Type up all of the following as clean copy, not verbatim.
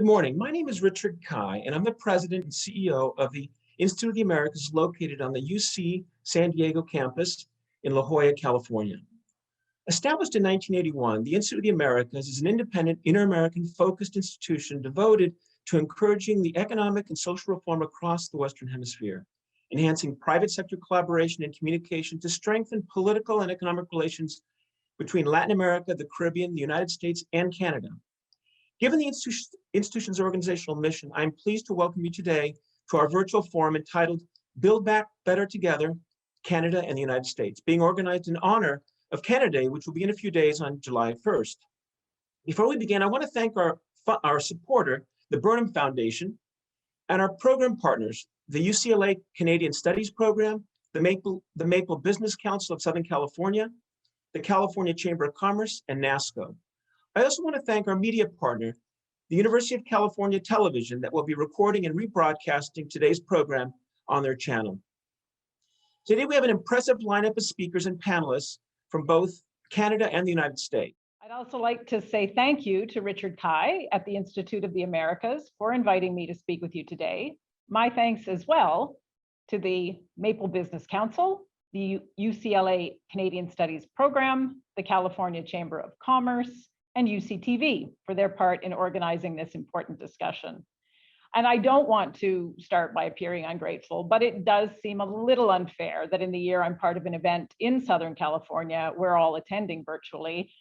Good morning. My name is Richard Kai, and I'm the president and CEO of the Institute of the Americas located on the UC San Diego campus in La Jolla, California. Established in 1981, the Institute of the Americas is an independent, inter-American focused institution devoted to encouraging the economic and social reform across the Western Hemisphere, enhancing private sector collaboration and communication to strengthen political and economic relations between Latin America, the Caribbean, the United States, and Canada. Given the institution's organizational mission, I'm pleased to welcome you today to our virtual forum entitled Build Back Better Together, Canada and the United States, being organized in honor of Canada Day, which will be in a few days on July 1st. Before we begin, I want to thank our supporter, the Burnham Foundation, and our program partners, the UCLA Canadian Studies Program, the Maple Business Council of Southern California, the California Chamber of Commerce, and NASCO. I also want to thank our media partner, the University of California Television, that will be recording and rebroadcasting today's program on their channel. Today, we have an impressive lineup of speakers and panelists from both Canada and the United States. I'd also like to say thank you to Richard Kai at the Institute of the Americas for inviting me to speak with you today. My thanks as well to the Maple Business Council, the UCLA Canadian Studies Program, the California Chamber of Commerce, and UCTV for their part in organizing this important discussion. And I don't want to start by appearing ungrateful, but it does seem a little unfair that in the year I'm part of an event in Southern California, we're all attending virtually,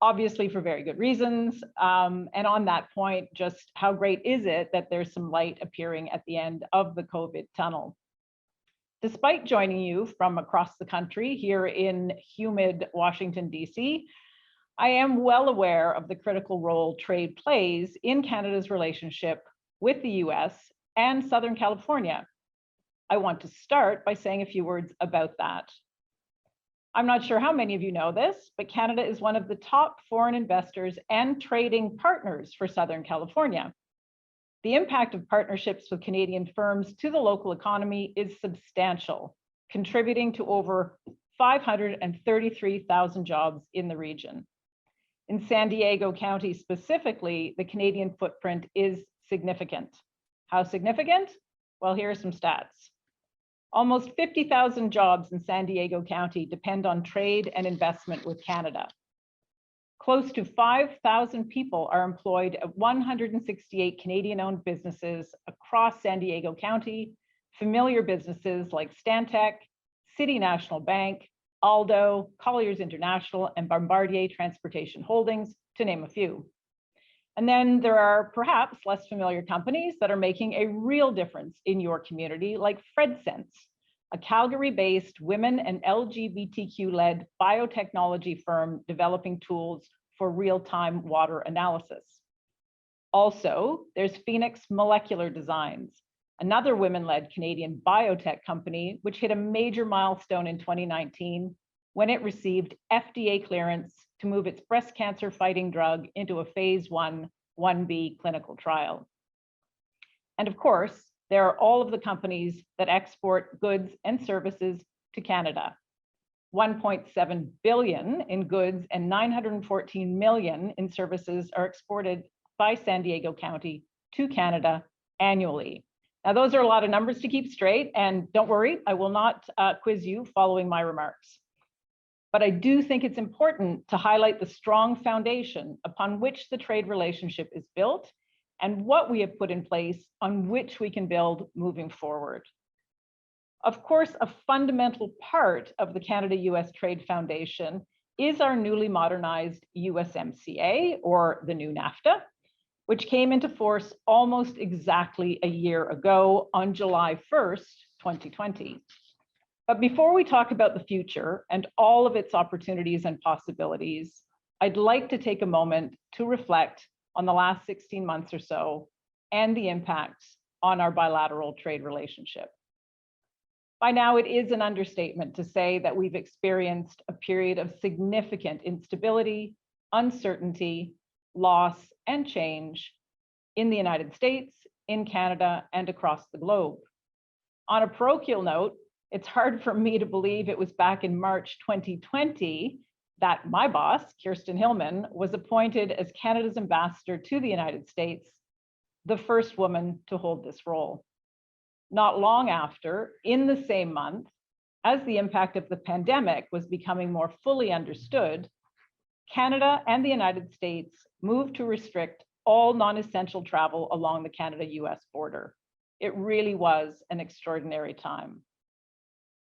obviously for very good reasons. And on that point, just how great is it that there's some light appearing at the end of the COVID tunnel? Despite joining you from across the country here in humid Washington, D.C., I am well aware of the critical role trade plays in Canada's relationship with the US and Southern California. I want to start by saying a few words about that. I'm not sure how many of you know this, but Canada is one of the top foreign investors and trading partners for Southern California. The impact of partnerships with Canadian firms to the local economy is substantial, contributing to over 533,000 jobs in the region. In San Diego County specifically, the Canadian footprint is significant. How significant? Well, here are some stats. Almost 50,000 jobs in San Diego County depend on trade and investment with Canada. Close to 5,000 people are employed at 168 Canadian-owned businesses across San Diego County, familiar businesses like Stantec, City National Bank, Aldo, Colliers International, and Bombardier Transportation Holdings, to name a few. And then there are perhaps less familiar companies that are making a real difference in your community, like FredSense, a Calgary-based women and LGBTQ-led biotechnology firm developing tools for real-time water analysis. Also, there's Phoenix Molecular Designs, another women-led Canadian biotech company, which hit a major milestone in 2019 when it received FDA clearance to move its breast cancer fighting drug into a phase 1/1b clinical trial. And of course, there are all of the companies that export goods and services to Canada. 1.7 billion in goods and 914 million in services are exported by San Diego County to Canada annually. Now, those are a lot of numbers to keep straight, and don't worry, I will not quiz you following my remarks. But I do think it's important to highlight the strong foundation upon which the trade relationship is built and what we have put in place on which we can build moving forward. Of course, a fundamental part of the Canada-US Trade Foundation is our newly modernized USMCA, or the new NAFTA, which came into force almost exactly a year ago on July 1st, 2020. But before we talk about the future and all of its opportunities and possibilities, I'd like to take a moment to reflect on the last 16 months or so and the impacts on our bilateral trade relationship. By now, it is an understatement to say that we've experienced a period of significant instability, uncertainty, loss, and change in the United States, in Canada, and across the globe. On a parochial note, it's hard for me to believe it was back in March 2020 that my boss, Kirsten Hillman, was appointed as Canada's ambassador to the United States the first woman to hold this role. Not long after, in the same month, as the impact of the pandemic was becoming more fully understood, Canada and the United States moved to restrict all non-essential travel along the Canada-US border. It really was an extraordinary time.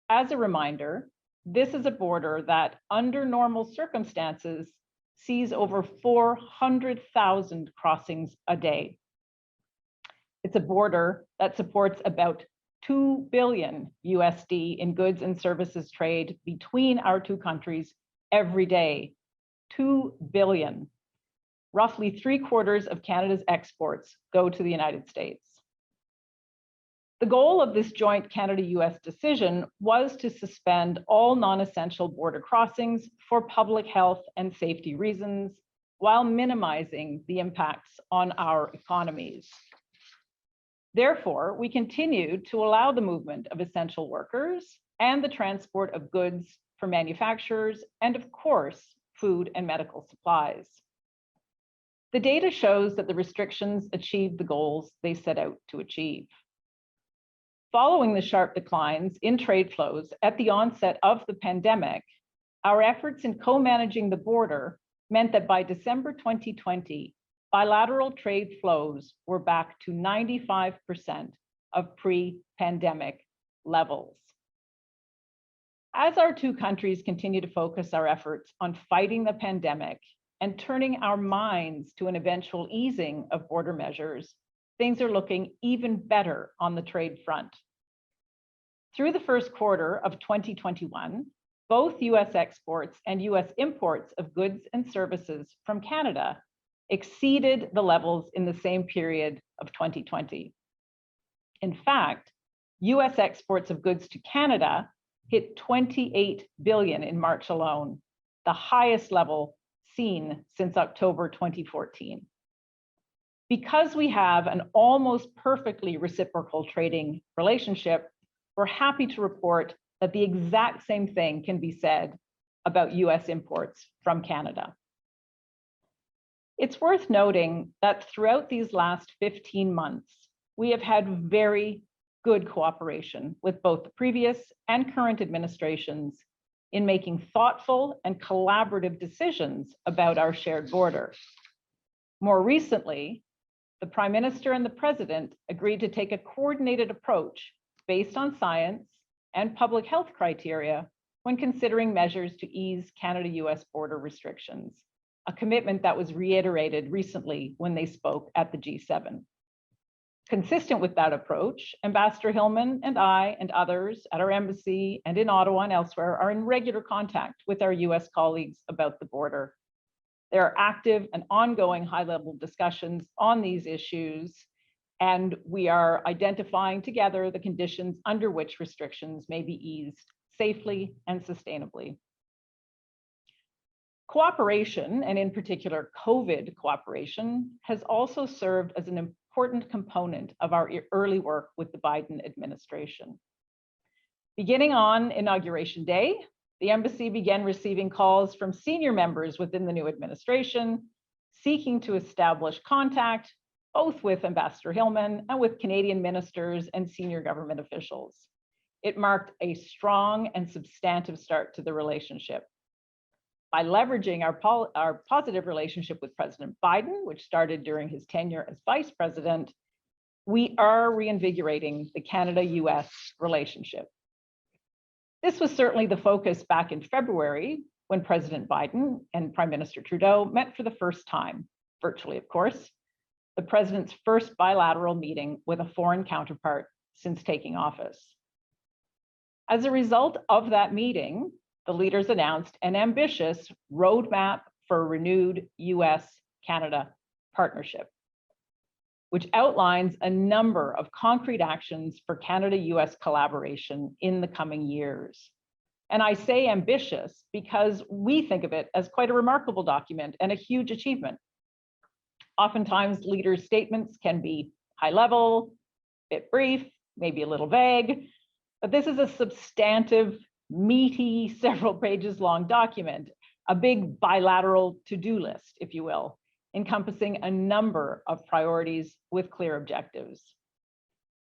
As a reminder, this is a border that, under normal circumstances, sees over 400,000 crossings a day. It's a border that supports about $2 billion USD in goods and services trade between our two countries every day. 2 billion. Roughly 3/4 of Canada's exports go to the United States. The goal of this joint Canada-US decision was to suspend all non-essential border crossings for public health and safety reasons, while minimizing the impacts on our economies. Therefore, we continued to allow the movement of essential workers and the transport of goods for manufacturers, and of course, food and medical supplies. The data shows that the restrictions achieved the goals they set out to achieve. Following the sharp declines in trade flows at the onset of the pandemic, our efforts in co-managing the border meant that by December 2020, bilateral trade flows were back to 95% of pre-pandemic levels. As our two countries continue to focus our efforts on fighting the pandemic and turning our minds to an eventual easing of border measures, things are looking even better on the trade front. Through the first quarter of 2021, both US exports and US imports of goods and services from Canada exceeded the levels in the same period of 2020. In fact, US exports of goods to Canada hit 28 billion in March alone, the highest level seen since October 2014. Because we have an almost perfectly reciprocal trading relationship, we're happy to report that the exact same thing can be said about US imports from Canada. It's worth noting that throughout these last 15 months, we have had very good cooperation with both the previous and current administrations in making thoughtful and collaborative decisions about our shared border. More recently, the Prime Minister and the President agreed to take a coordinated approach based on science and public health criteria when considering measures to ease Canada-US border restrictions, a commitment that was reiterated recently when they spoke at the G7. Consistent with that approach, Ambassador Hillman and I and others at our embassy and in Ottawa and elsewhere are in regular contact with our US colleagues about the border. There are active and ongoing high-level discussions on these issues, and we are identifying together the conditions under which restrictions may be eased safely and sustainably. Cooperation, and in particular COVID cooperation, has also served as an important component of our early work with the Biden administration. Beginning on Inauguration Day, the embassy began receiving calls from senior members within the new administration, seeking to establish contact both with Ambassador Hillman and with Canadian ministers and senior government officials. It marked a strong and substantive start to the relationship. By leveraging our positive relationship with President Biden, which started during his tenure as Vice President, we are reinvigorating the Canada-US relationship. This was certainly the focus back in February when President Biden and Prime Minister Trudeau met for the first time, virtually of course, the President's first bilateral meeting with a foreign counterpart since taking office. As a result of that meeting, the leaders announced an ambitious roadmap for a renewed US-Canada partnership, which outlines a number of concrete actions for Canada-US collaboration in the coming years. And I say ambitious because we think of it as quite a remarkable document and a huge achievement. Oftentimes, leaders' statements can be high level, a bit brief, maybe a little vague, but this is a substantive, meaty, several pages long document, a big bilateral to-do list, if you will, encompassing a number of priorities with clear objectives.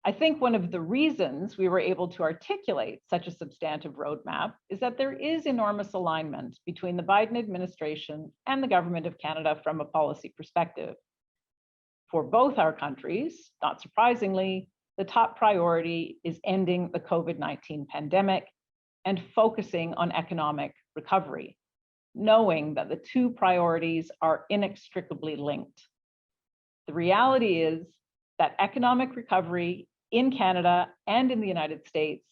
I think one of the reasons we were able to articulate such a substantive roadmap is that there is enormous alignment between the Biden administration and the Government of Canada from a policy perspective. For both our countries, not surprisingly, the top priority is ending the COVID-19 pandemic and focusing on economic recovery, knowing that the two priorities are inextricably linked. The reality is that economic recovery in Canada and in the United States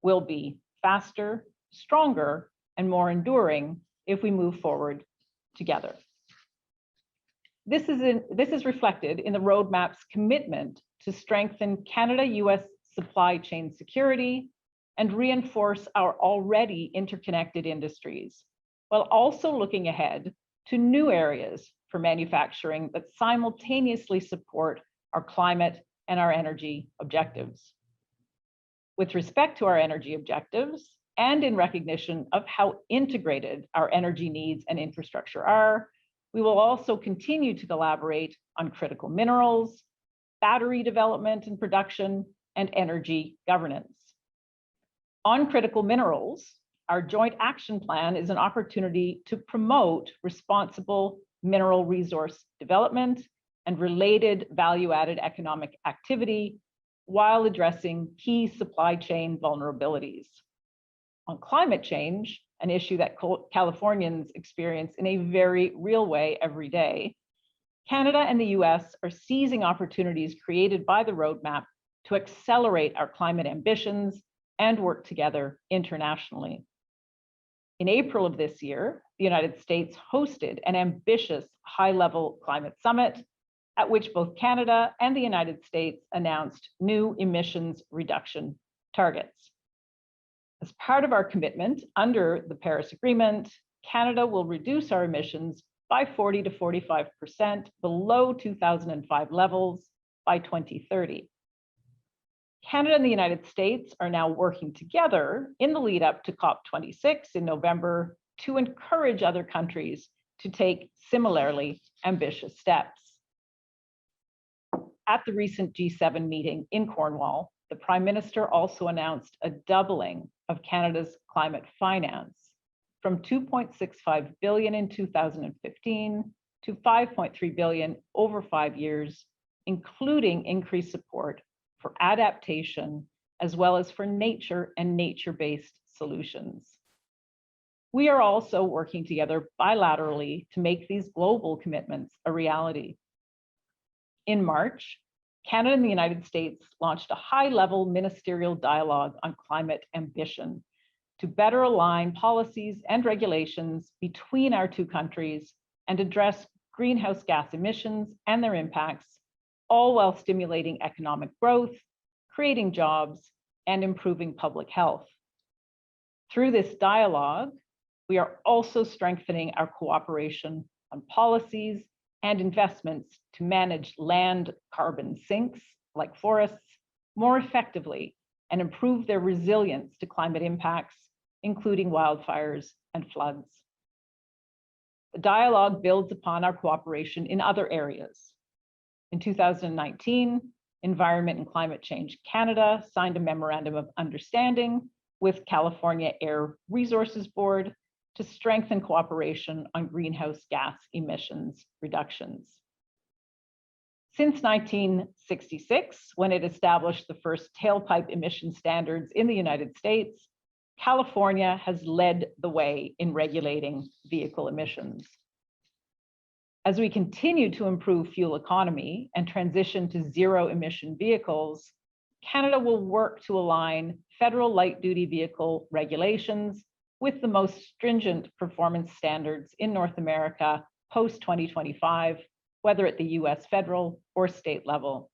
will be faster, stronger, and more enduring if we move forward together. This is reflected in the roadmap's commitment to strengthen Canada-US supply chain security and reinforce our already interconnected industries, while also looking ahead to new areas for manufacturing that simultaneously support our climate and our energy objectives. With respect to our energy objectives, and in recognition of how integrated our energy needs and infrastructure are, we will also continue to collaborate on critical minerals, battery development and production, and energy governance. On critical minerals, our joint action plan is an opportunity to promote responsible mineral resource development and related value-added economic activity while addressing key supply chain vulnerabilities. On climate change, an issue that Californians experience in a very real way every day, Canada and the US are seizing opportunities created by the roadmap to accelerate our climate ambitions and work together internationally. In April of this year, the United States hosted an ambitious high-level climate summit at which both Canada and the United States announced new emissions reduction targets. As part of our commitment under the Paris Agreement, Canada will reduce our emissions by 40 to 45% below 2005 levels by 2030. Canada and the United States are now working together in the lead up to COP26 in November to encourage other countries to take similarly ambitious steps. At the recent G7 meeting in Cornwall, the Prime Minister also announced a doubling of Canada's climate finance from $2.65 billion in 2015 to $5.3 billion over 5 years, including increased support for adaptation, as well as for nature and nature-based solutions. We are also working together bilaterally to make these global commitments a reality. In March, Canada and the United States launched a high-level ministerial dialogue on climate ambition to better align policies and regulations between our two countries and address greenhouse gas emissions and their impacts, all while stimulating economic growth, creating jobs, and improving public health. Through this dialogue, we are also strengthening our cooperation on policies and investments to manage land carbon sinks, like forests, more effectively and improve their resilience to climate impacts, including wildfires and floods. The dialogue builds upon our cooperation in other areas. In 2019, Environment and Climate Change Canada signed a memorandum of understanding with California Air Resources Board to strengthen cooperation on greenhouse gas emissions reductions. Since 1966, when it established the first tailpipe emission standards in the United States, California has led the way in regulating vehicle emissions. As we continue to improve fuel economy and transition to zero-emission vehicles, Canada will work to align federal light-duty vehicle regulations with the most stringent performance standards in North America post-2025, whether at the US federal or state level.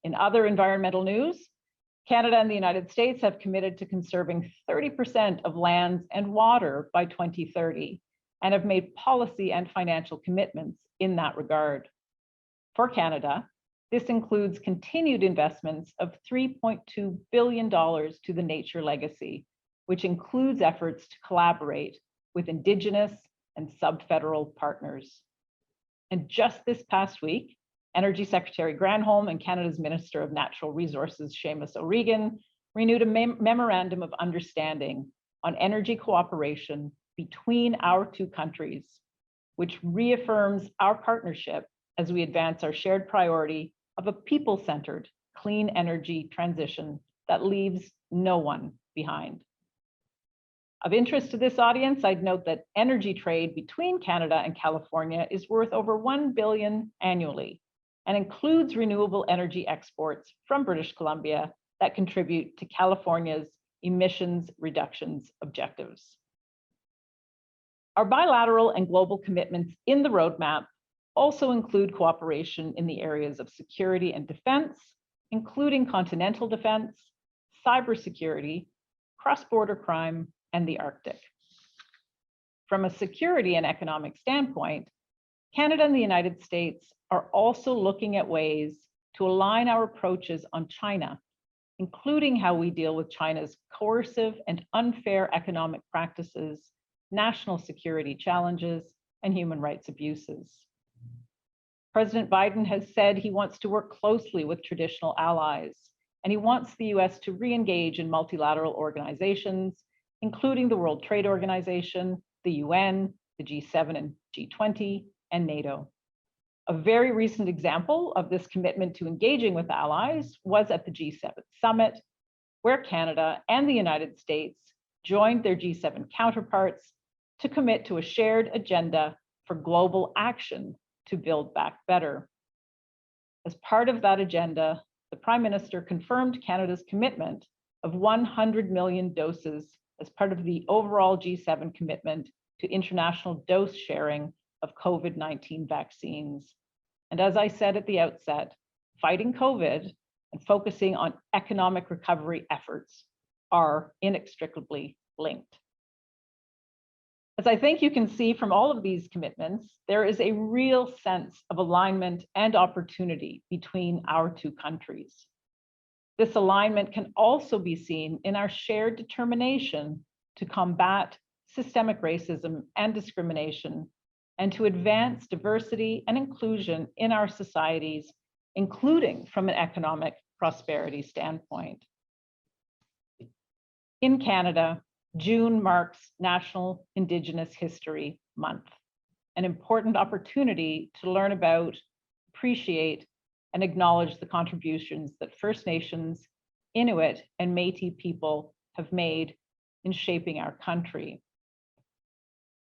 In other environmental news, Canada and the United States have committed to conserving 30% of lands and water by 2030 and have made policy and financial commitments in that regard. For Canada, this includes continued investments of $3.2 billion to the Nature Legacy, which includes efforts to collaborate with Indigenous and sub-federal partners. And just this past week, Energy Secretary Granholm and Canada's Minister of Natural Resources, Seamus O'Regan, renewed a memorandum of understanding on energy cooperation between our two countries, which reaffirms our partnership as we advance our shared priority of a people-centered clean energy transition that leaves no one behind. Of interest to this audience, I'd note that energy trade between Canada and California is worth over $1 billion annually and includes renewable energy exports from British Columbia that contribute to California's emissions reductions objectives. Our bilateral and global commitments in the roadmap also include cooperation in the areas of security and defense, including continental defense, cybersecurity, cross-border crime, and the Arctic. From a security and economic standpoint, Canada and the United States are also looking at ways to align our approaches on China, including how we deal with China's coercive and unfair economic practices, national security challenges, and human rights abuses. President Biden has said he wants to work closely with traditional allies, and he wants the US to re-engage in multilateral organizations, including the World Trade Organization, the UN, the G7 and G20, and NATO. A very recent example of this commitment to engaging with allies was at the G7 summit, where Canada and the United States joined their G7 counterparts to commit to a shared agenda for global action to build back better. As part of that agenda, the Prime Minister confirmed Canada's commitment of 100 million doses as part of the overall G7 commitment to international dose sharing of COVID-19 vaccines. And as I said at the outset, fighting COVID and focusing on economic recovery efforts are inextricably linked. As I think you can see from all of these commitments, there is a real sense of alignment and opportunity between our two countries. This alignment can also be seen in our shared determination to combat systemic racism and discrimination and to advance diversity and inclusion in our societies, including from an economic prosperity standpoint. In Canada, June marks National Indigenous History Month, an important opportunity to learn about, appreciate, and acknowledge the contributions that First Nations, Inuit, and Métis people have made in shaping our country.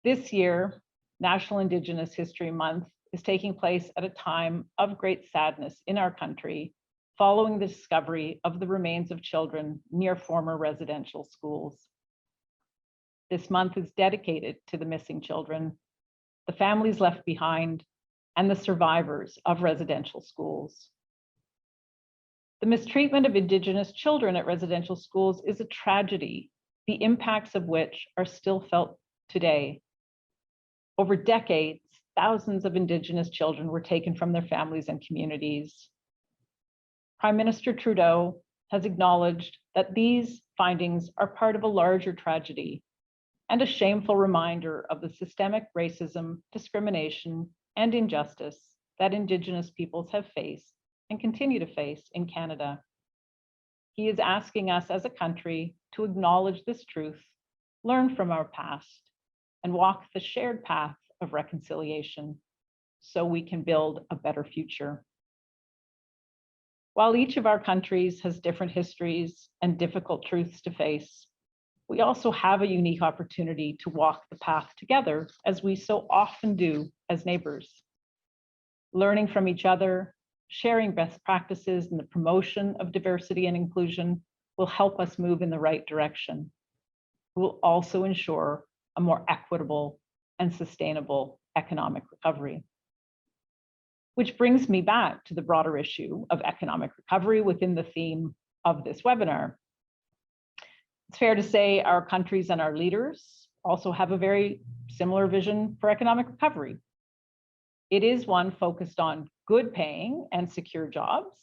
This year, National Indigenous History Month is taking place at a time of great sadness in our country, following the discovery of the remains of children near former residential schools. This month is dedicated to the missing children, the families left behind, and the survivors of residential schools. The mistreatment of Indigenous children at residential schools is a tragedy, the impacts of which are still felt today. Over decades, thousands of Indigenous children were taken from their families and communities. Prime Minister Trudeau has acknowledged that these findings are part of a larger tragedy and a shameful reminder of the systemic racism, discrimination, and injustice that Indigenous peoples have faced and continue to face in Canada. He is asking us as a country to acknowledge this truth, learn from our past, and walk the shared path of reconciliation so we can build a better future. While each of our countries has different histories and difficult truths to face, we also have a unique opportunity to walk the path together, as we so often do as neighbors. Learning from each other, sharing best practices in the promotion of diversity and inclusion will help us move in the right direction. It will also ensure a more equitable and sustainable economic recovery. Which brings me back to the broader issue of economic recovery within the theme of this webinar. It's fair to say our countries and our leaders also have a very similar vision for economic recovery. It is one focused on good paying and secure jobs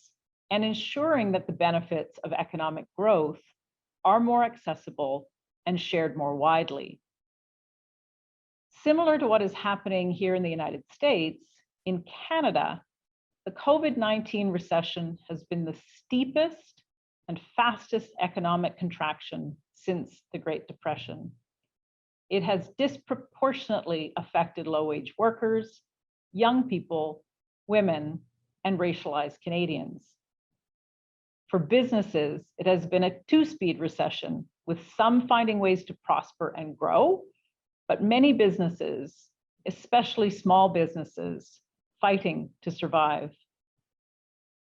and ensuring that the benefits of economic growth are more accessible and shared more widely. Similar to what is happening here in the United States, in Canada, the COVID-19 recession has been the steepest and fastest economic contraction since the Great Depression. It has disproportionately affected low-wage workers, young people, women, and racialized Canadians. For businesses, it has been a two-speed recession, with some finding ways to prosper and grow, but many businesses, especially small businesses, fighting to survive.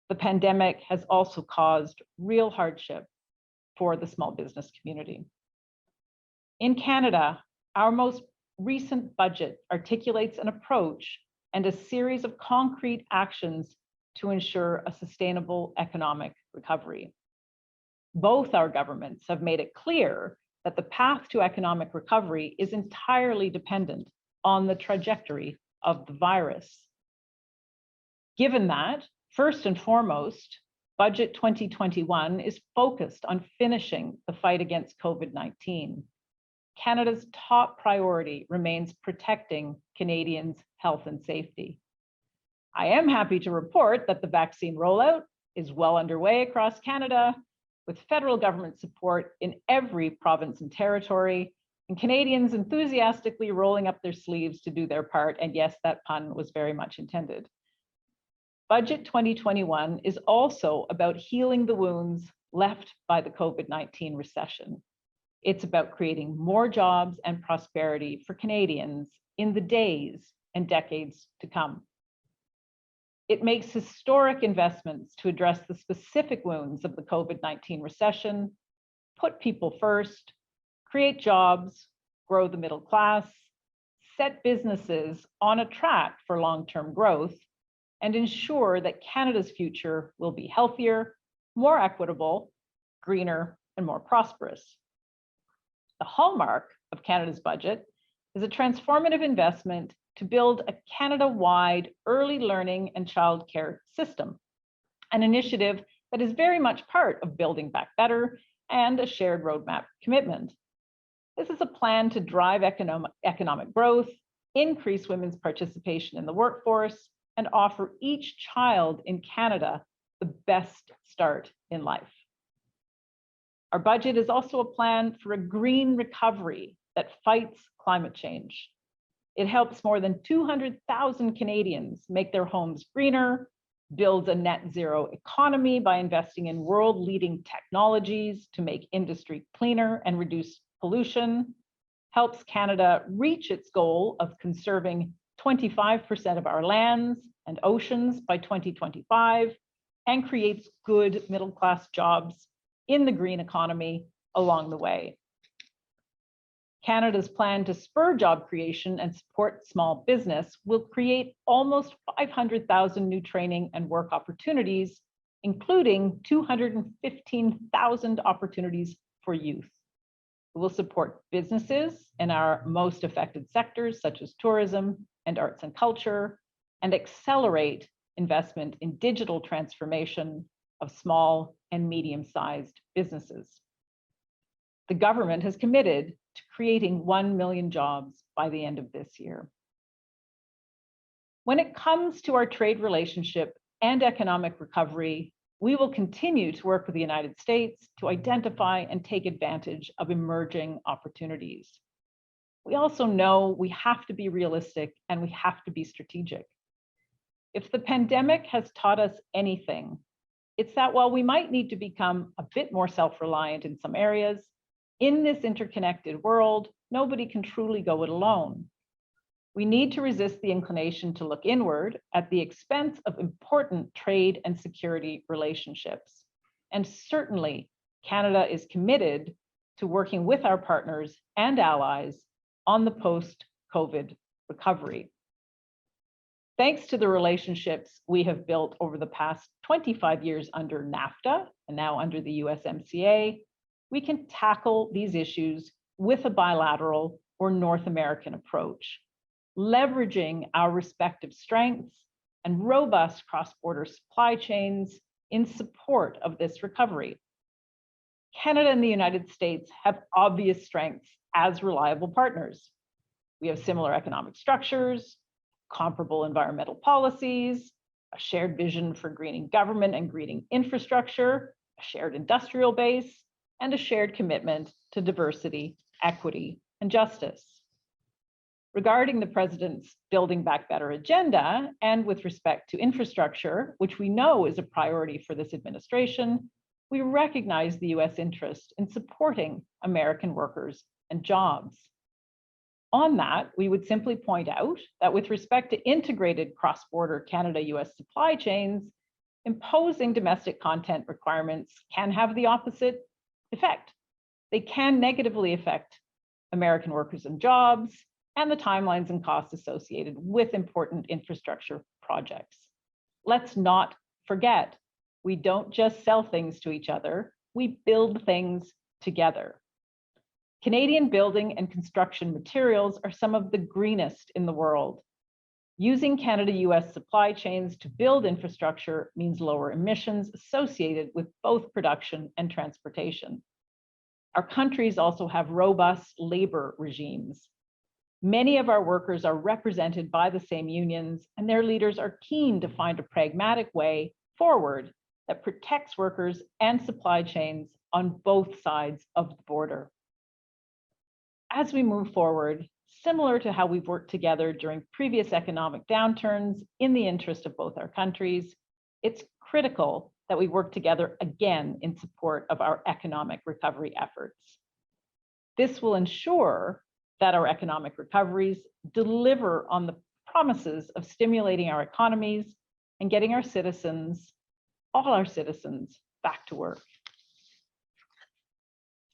The pandemic has also caused real hardship for the small business community. In Canada, our most recent budget articulates an approach and a series of concrete actions to ensure a sustainable economic recovery. Both our governments have made it clear that the path to economic recovery is entirely dependent on the trajectory of the virus. Given that, first and foremost, Budget 2021 is focused on finishing the fight against COVID-19. Canada's top priority remains protecting Canadians' health and safety. I am happy to report that the vaccine rollout is well underway across Canada, with federal government support in every province and territory, and Canadians enthusiastically rolling up their sleeves to do their part. And yes, that pun was very much intended. Budget 2021 is also about healing the wounds left by the COVID-19 recession. It's about creating more jobs and prosperity for Canadians in the days and decades to come. It makes historic investments to address the specific wounds of the COVID-19 recession, put people first, create jobs, grow the middle class, set businesses on a track for long-term growth, and ensure that Canada's future will be healthier, more equitable, greener, and more prosperous. The hallmark of Canada's budget is a transformative investment to build a Canada-wide early learning and childcare system, an initiative that is very much part of Building Back Better and a shared roadmap commitment. This is a plan to drive economic growth, increase women's participation in the workforce, and offer each child in Canada the best start in life. Our budget is also a plan for a green recovery that fights climate change. It helps more than 200,000 Canadians make their homes greener, builds a net zero economy by investing in world-leading technologies to make industry cleaner and reduce pollution, helps Canada reach its goal of conserving 25% of our lands and oceans by 2025, and creates good middle-class jobs in the green economy along the way. Canada's plan to spur job creation and support small business will create almost 500,000 new training and work opportunities, including 215,000 opportunities for youth. It will support businesses in our most affected sectors, such as tourism and arts and culture, and accelerate investment in digital transformation of small and medium-sized businesses. The government has committed to creating 1 million jobs by the end of this year. When it comes to our trade relationship and economic recovery, we will continue to work with the United States to identify and take advantage of emerging opportunities. We also know we have to be realistic and we have to be strategic. If the pandemic has taught us anything, it's that while we might need to become a bit more self-reliant in some areas, in this interconnected world, nobody can truly go it alone. We need to resist the inclination to look inward at the expense of important trade and security relationships. And certainly, Canada is committed to working with our partners and allies on the post-COVID recovery. Thanks to the relationships we have built over the past 25 years under NAFTA and now under the USMCA, we can tackle these issues with a bilateral or North American approach, leveraging our respective strengths and robust cross-border supply chains in support of this recovery. Canada and the United States have obvious strengths as reliable partners. We have similar economic structures, comparable environmental policies, a shared vision for greening government and greening infrastructure, a shared industrial base, and a shared commitment to diversity, equity, and justice. Regarding the President's Building Back Better agenda, and with respect to infrastructure, which we know is a priority for this administration, we recognize the US interest in supporting American workers and jobs. On that, we would simply point out that with respect to integrated cross-border Canada-US supply chains, imposing domestic content requirements can have the opposite effect. They can negatively affect American workers and jobs, and the timelines and costs associated with important infrastructure projects. Let's not forget, we don't just sell things to each other, we build things together. Canadian building and construction materials are some of the greenest in the world. Using Canada-US supply chains to build infrastructure means lower emissions associated with both production and transportation. Our countries also have robust labor regimes. Many of our workers are represented by the same unions, and their leaders are keen to find a pragmatic way forward that protects workers and supply chains on both sides of the border. As we move forward, similar to how we've worked together during previous economic downturns in the interest of both our countries, it's critical that we work together again in support of our economic recovery efforts. This will ensure that our economic recoveries deliver on the promises of stimulating our economies and getting our citizens, all our citizens, back to work.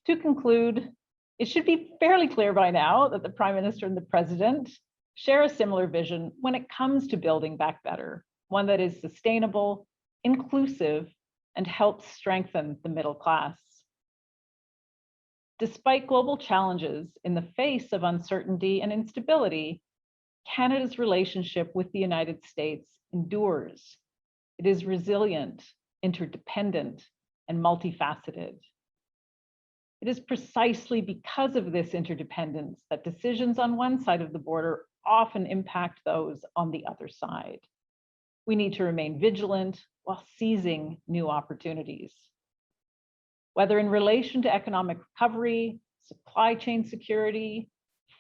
To conclude, it should be fairly clear by now that the Prime Minister and the President share a similar vision when it comes to building back better, one that is sustainable, inclusive, and helps strengthen the middle class. Despite global challenges in the face of uncertainty and instability, Canada's relationship with the United States endures. It is resilient, interdependent, and multifaceted. It is precisely because of this interdependence that decisions on one side of the border often impact those on the other side. We need to remain vigilant while seizing new opportunities. Whether in relation to economic recovery, supply chain security,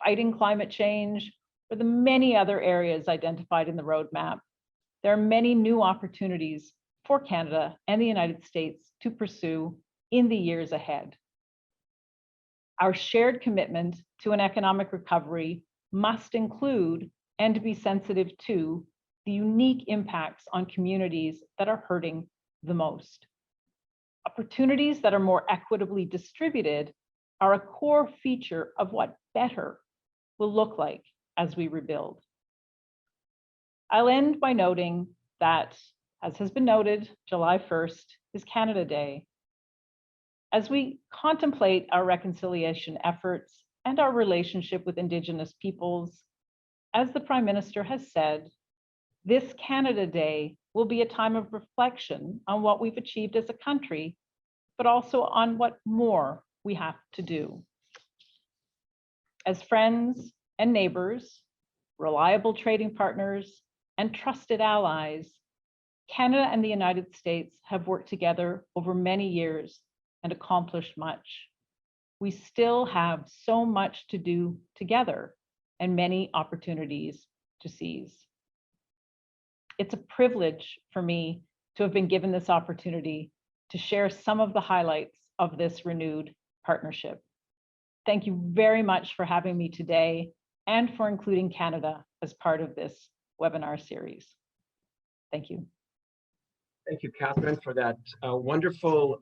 fighting climate change, or the many other areas identified in the roadmap, there are many new opportunities for Canada and the United States to pursue in the years ahead. Our shared commitment to an economic recovery must include and be sensitive to the unique impacts on communities that are hurting the most. Opportunities that are more equitably distributed are a core feature of what better will look like as we rebuild. I'll end by noting that, as has been noted, July 1st is Canada Day. As we contemplate our reconciliation efforts and our relationship with Indigenous peoples, as the Prime Minister has said, this Canada Day will be a time of reflection on what we've achieved as a country, but also on what more we have to do. As friends and neighbors, reliable trading partners, and trusted allies, Canada and the United States have worked together over many years and accomplished much. We still have so much to do together and many opportunities to seize. It's a privilege for me to have been given this opportunity to share some of the highlights of this renewed partnership. Thank you very much for having me today and for including Canada as part of this webinar series. Thank you. Thank you, Katherine, for that wonderful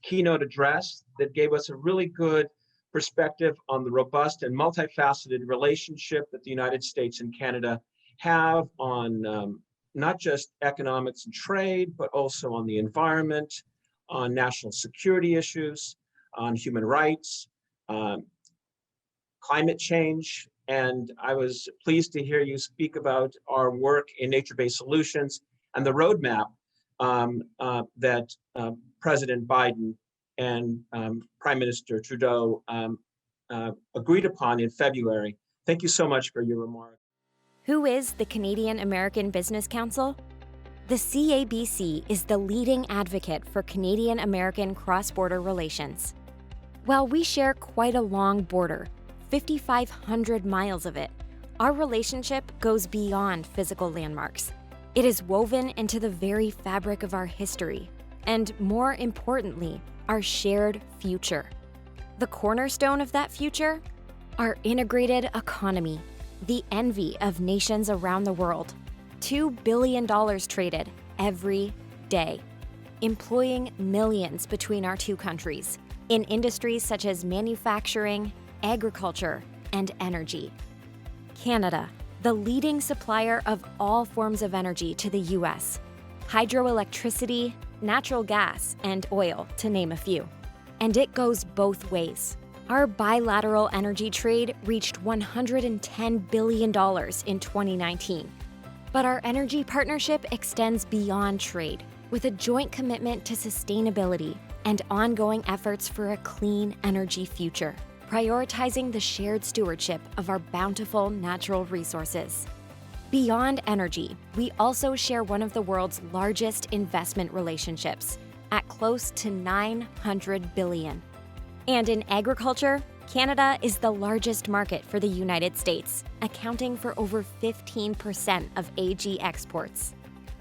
keynote address that gave us a really good perspective on the robust and multifaceted relationship that the United States and Canada have on not just economics and trade, but also on the environment, on national security issues, on human rights, climate change. And I was pleased to hear you speak about our work in nature-based solutions and the roadmap that President Biden and Prime Minister Trudeau agreed upon in February. Thank you so much for your remarks. Who is the Canadian American Business Council? The CABC is the leading advocate for Canadian American cross-border relations. While we share quite a long border, 5,500 miles of it, our relationship goes beyond physical landmarks. It is woven into the very fabric of our history, and more importantly, our shared future. The cornerstone of that future? Our integrated economy, the envy of nations around the world. $2 billion traded every day, employing millions between our two countries in industries such as manufacturing, agriculture, and energy. Canada, the leading supplier of all forms of energy to the US, hydroelectricity, natural gas, and oil, to name a few. And it goes both ways. Our bilateral energy trade reached $110 billion in 2019. But our energy partnership extends beyond trade, with a joint commitment to sustainability and ongoing efforts for a clean energy future, prioritizing the shared stewardship of our bountiful natural resources. Beyond energy, we also share one of the world's largest investment relationships, at close to $900 billion. And in agriculture, Canada is the largest market for the United States, accounting for over 15% of AG exports.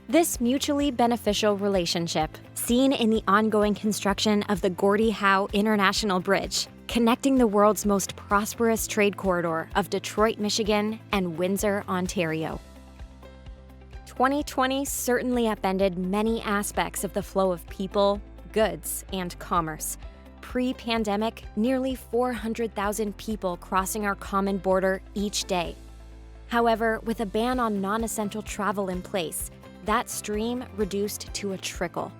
This mutually beneficial relationship, seen in the ongoing construction of the Gordie Howe International Bridge, connecting the world's most prosperous trade corridor of Detroit, Michigan, and Windsor, Ontario. 2020 certainly upended many aspects of the flow of people, goods, and commerce. Pre-pandemic, nearly 400,000 people crossing our common border each day. However, with a ban on non-essential travel in place, that stream reduced to a trickle.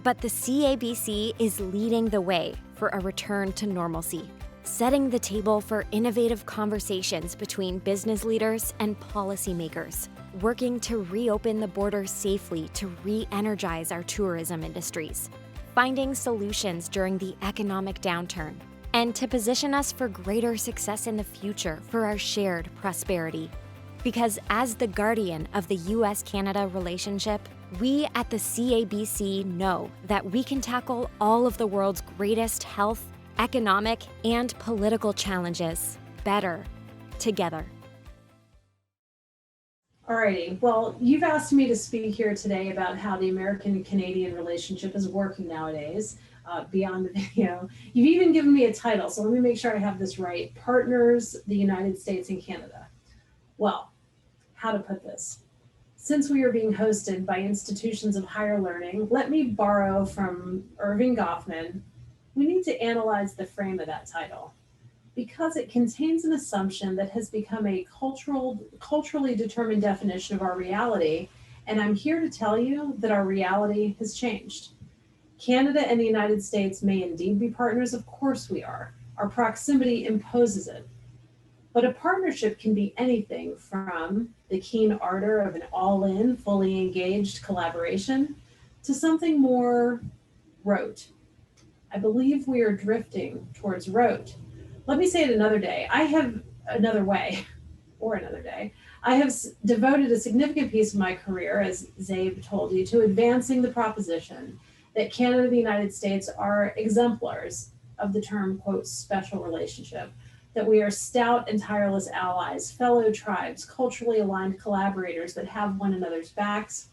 But the CABC is leading the way for a return to normalcy, setting the table for innovative conversations between business leaders and policymakers, working to reopen the border safely to re-energize our tourism industries, finding solutions during the economic downturn, and to position us for greater success in the future for our shared prosperity. Because as the guardian of the US-Canada relationship, we at the CABC know that we can tackle all of the world's greatest health, economic, and political challenges better together. Alrighty, well, you've asked me to speak here today about how the American-Canadian relationship is working nowadays, beyond the video. You've even given me a title, so let me make sure I have this right. Partners, the United States and Canada. Well, how to put this? Since we are being hosted by institutions of higher learning, let me borrow from Irving Goffman. We need to analyze the frame of that title, because it contains an assumption that has become a culturally determined definition of our reality. And I'm here to tell you that our reality has changed. Canada and the United States may indeed be partners. Of course we are. Our proximity imposes it. But a partnership can be anything from the keen ardor of an all-in, fully engaged collaboration to something more rote. I believe we are drifting towards rote. Let me say it another day. I have devoted a significant piece of my career, as Zabe told you, to advancing the proposition that Canada and the United States are exemplars of the term, quote, special relationship, that we are stout and tireless allies, fellow tribes, culturally aligned collaborators that have one another's backs.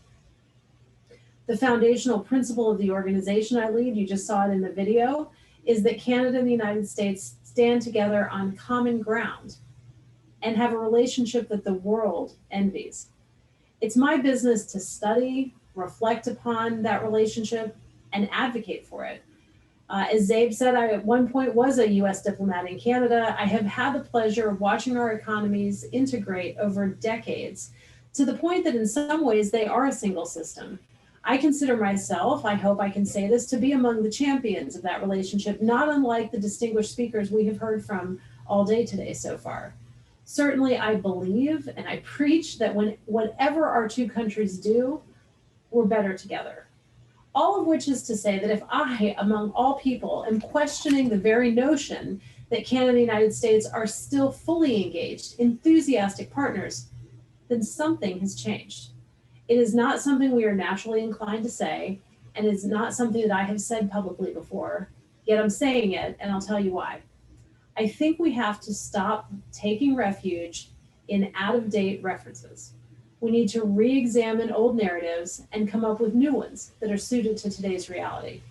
The foundational principle of the organization I lead, you just saw it in the video, is that Canada and the United States stand together on common ground and have a relationship that the world envies. It's my business to study, reflect upon that relationship, and advocate for it. As Zabe said, I at one point was a US diplomat in Canada. I have had the pleasure of watching our economies integrate over decades to the point that in some ways they are a single system. I consider myself, I hope I can say this, to be among the champions of that relationship, not unlike the distinguished speakers we have heard from all day today so far. Certainly I believe and I preach that whatever our two countries do, we're better together. All of which is to say that if I, among all people, am questioning the very notion that Canada and the United States are still fully engaged, enthusiastic partners, then something has changed. It is not something we are naturally inclined to say, and it's not something that I have said publicly before, yet I'm saying it, and I'll tell you why. I think we have to stop taking refuge in out-of-date references. We need to re-examine old narratives and come up with new ones that are suited to today's reality.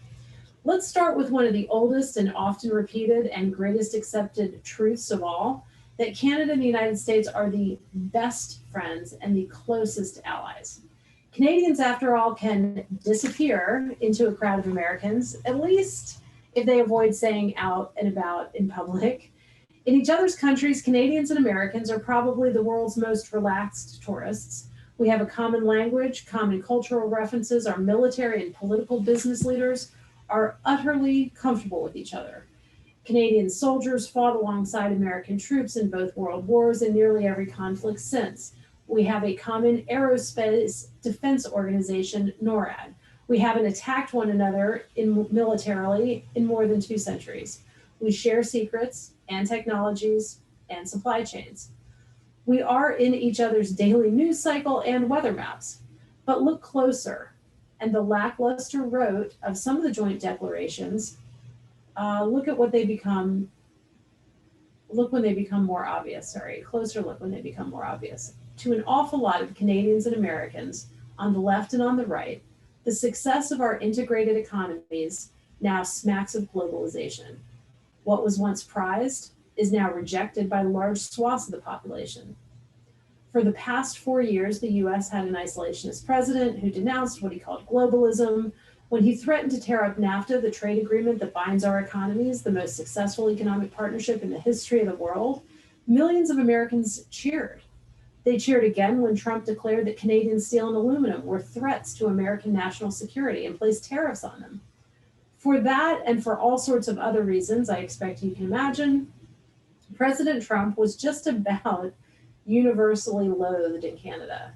Let's start with one of the oldest and often repeated and greatest accepted truths of all, that Canada and the United States are the best friends and the closest allies. Canadians, after all, can disappear into a crowd of Americans, at least if they avoid saying out and about in public. In each other's countries, Canadians and Americans are probably the world's most relaxed tourists. We have a common language, common cultural references. Our military and political business leaders are utterly comfortable with each other. Canadian soldiers fought alongside American troops in both world wars and nearly every conflict since. We have a common aerospace defense organization, NORAD. We haven't attacked one another militarily in more than 2 centuries. We share secrets and technologies and supply chains. We are in each other's daily news cycle and weather maps. But look closer, and the lackluster rote of some of the joint declarations, look when they become more obvious, closer look when they become more obvious. To an awful lot of Canadians and Americans on the left and on the right, the success of our integrated economies now smacks of globalization. What was once prized is now rejected by large swaths of the population. For the past 4 years, the US had an isolationist president who denounced what he called globalism. When he threatened to tear up NAFTA, the trade agreement that binds our economies, the most successful economic partnership in the history of the world, millions of Americans cheered. They cheered again when Trump declared that Canadian steel and aluminum were threats to American national security and placed tariffs on them. For that and for all sorts of other reasons, I expect you can imagine, President Trump was just about universally loathed in Canada.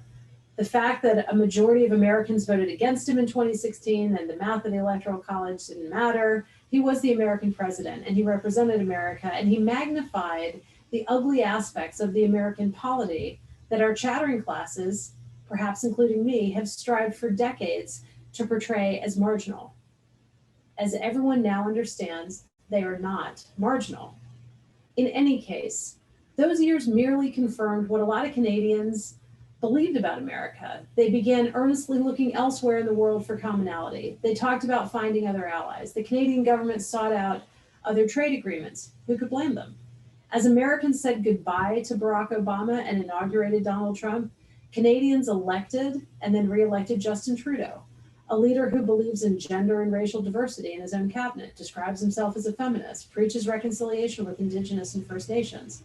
The fact that a majority of Americans voted against him in 2016 and the math of the Electoral College didn't matter. He was the American president and he represented America, and he magnified the ugly aspects of the American polity that our chattering classes, perhaps including me, have strived for decades to portray as marginal. As everyone now understands, they are not marginal. In any case, those years merely confirmed what a lot of Canadians believed about America. They began earnestly looking elsewhere in the world for commonality. They talked about finding other allies. The Canadian government sought out other trade agreements. Who could blame them? As Americans said goodbye to Barack Obama and inaugurated Donald Trump, Canadians elected and then re-elected Justin Trudeau, a leader who believes in gender and racial diversity in his own cabinet, describes himself as a feminist, preaches reconciliation with Indigenous and First Nations,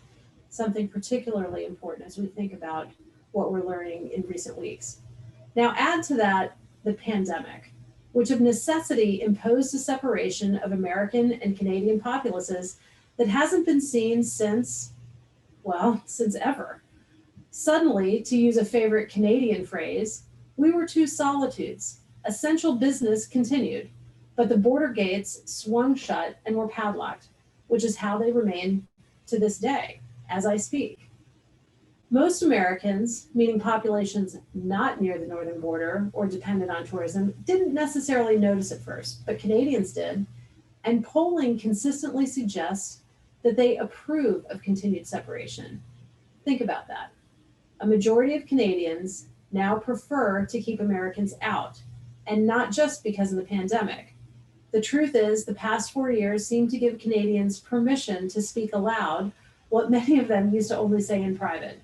something particularly important as we think about what we're learning in recent weeks. Now add to that the pandemic, which of necessity imposed a separation of American and Canadian populaces that hasn't been seen since ever. Suddenly, to use a favorite Canadian phrase, we were two solitudes. Essential business continued, but the border gates swung shut and were padlocked, which is how they remain to this day, as I speak. Most Americans, meaning populations not near the northern border or dependent on tourism, didn't necessarily notice at first, but Canadians did, and polling consistently suggests that they approve of continued separation. Think about that. A majority of Canadians now prefer to keep Americans out, and not just because of the pandemic. The truth is, the past 4 years seem to give Canadians permission to speak aloud what many of them used to only say in private.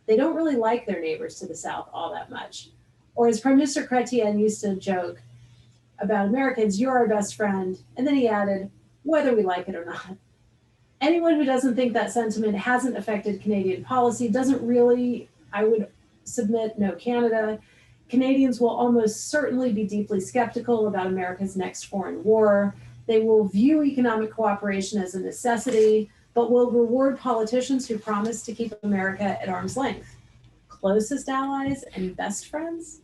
They don't really like their neighbors to the south all that much. Or as Prime Minister Chrétien used to joke about Americans, you're our best friend, and then he added, whether we like it or not. Anyone who doesn't think that sentiment hasn't affected Canadian policy doesn't really, I would submit, know Canada. Canadians will almost certainly be deeply skeptical about America's next foreign war. They will view economic cooperation as a necessity, but will reward politicians who promise to keep America at arm's length. Closest allies and best friends?